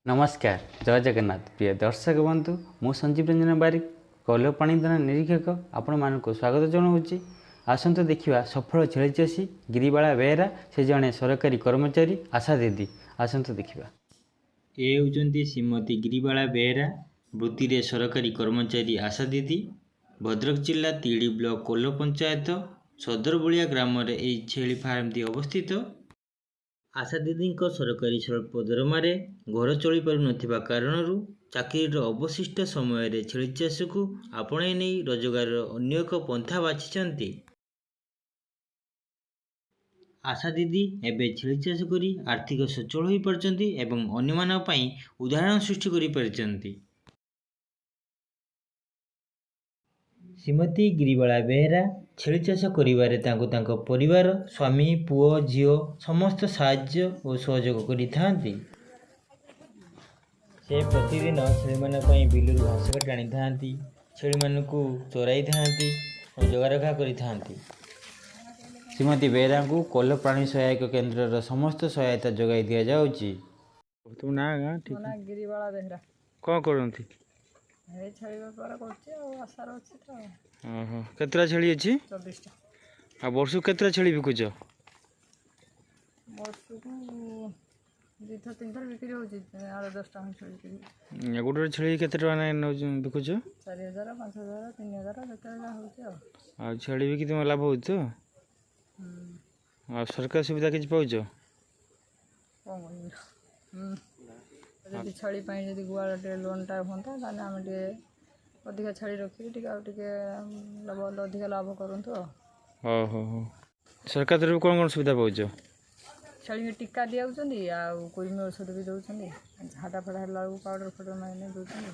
नमस्कार जय जगन्नाथ प्रिय दर्शक बंधु मु संजीव रंजन बारिक कौल पाणीदान निरीक्षक आपण मानक स्वागत जनाऊँगी। आसतु देखा सफल छेली चाषी गिरिबाला बेहेरा से जड़े सरकारी कर्मचारी आशा दीदी। आसतु देखा ये होती श्रीमती गिरिबाला बेहेरा वृत्ति सरकारी कर्मचारी आशा दीदी। भद्रक जिला तीड़ी ब्लॉक कोल्ल पंचायत सदरबुलिया ग्राम में छेली फार्मटी अवस्थित। आशा दीदी सरकारी स्वल्प दरमारे घर चली पारु नथिबा कारणरू चाकरीर अवशिष्ट समय छेली चाष को आपणाई नहीं रोजगार अन्य एक पंथा बाछिचंती। आशा दीदी एबे छेली चाष करी आर्थिक सचल हो पारचंती एवं अन्यमान पई उदाहरण सृष्टि करि पारचंती। श्रीमती गिरिबाला बेहेरा छेली चाष करिबारे तांको परिवार स्वामी पुओ झीओ समस्त साहाय्य और सहयोग करिथांती। से प्रतिदिन छेली मान पई बिलरू घास काटी आनी थांती, छेली मानकू चराई थांती और जगारखा करिथांती। श्रीमती बेहेरा को कोल्ल प्राणी सहायक केन्द्र समस्त सहायता जोगाई दिया जाउची। तुम ना ठीक ना गिरिबाला बेहेरा कौन करंती ए छेली बेपार करछि आ आसार अछि त। ओहो केतरा छेली अछि? 24 टा। आ वर्ष केतरा छेली बिकुछ? वर्षକୁ 2-3 थर बिक्री होछि। 10 टा छेली बिक्री। गोटे छेली केते टका बिकुछ? 4000 5000 3000 जते होछि आ। आ छेली बिकि तुम लाभ होछ तो? आ सरकार सुविधा किछ पाउछ? कोन जदि छेली पाई जदि गुआल लोनटा होता ताने आम टे अधिक छेली रखी अधिक लाभ करंतु। हो सरकार तरफ कौन सुविधा पाउछ? छेली के टीका दियाउछंदी आ कुर्मी औषध भी दउछंदी। झाडा फड़ा हला पाउडर फटर माने दउछंदी।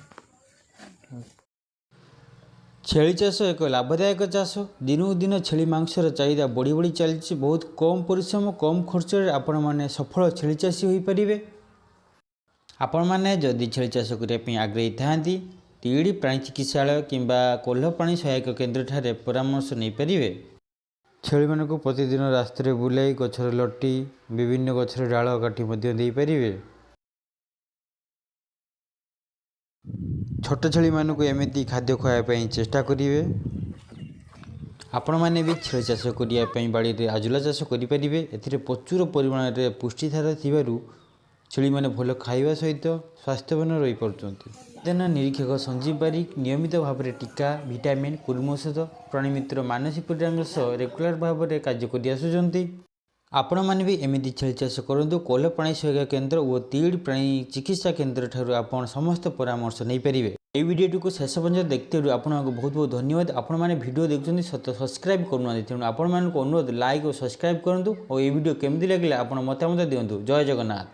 छेली चाष एक लाभदायक चाष। दिनकू दिन छेली मांसर चाहिदा बढ़ी बढ़ी चली। बहुत कम परिश्रम कम खर्च आपण मैंने सफल छेली चाषी हो पारे। आपण मैंने जदि छेली चाष करने आग्रही था तीड़ी प्राणी चिकित्सालय किंबा कोल्ह प्राणी सहायक केन्द्र ठारे परामर्श नहीं पारे। छेली मानक प्रतिदिन रास्ते बुलाई गछर लटी विभिन्न गछर डाल काटी दे पारे। छोट छेली मानक एमती खाद्य खावाई चेष्टा करेंगे। आपण मैंने भी छेली चाष करने बाड़ी आजुला चाष करेंगे। ए प्रचुर परिमाण में पुष्टिधार थी छेली मैंने भल खाइबा सहित स्वास्थ्यवान रही पार्टी। उद्यान निरीक्षक संजीव बारिक नियमित भाव में टीका विटामिन कुर्म औषध प्राणी मित्र मानसिक परिणाम रेगुलर भाव में कार्य कर। आपण मैंने भी एमती छेली चाष करूँ। कोल्ह प्राणी सहायक केन्द्र और तीड़ प्राणी चिकित्सा केन्द्र ठारू आपण समस्त परामर्श नहीं पारे। ये वीडियो को शेष पर्यंत देखते आपको बहुत बहुत धन्यवाद। आपण मैंने वीडियो देखते सब्सक्राइब करूना तेणु आपण मानक अनुरोध लाइक और सब्सक्राइब करूँ और ये वीडियो केमती लगे आप मतामत दिंतु। जय जगन्नाथ।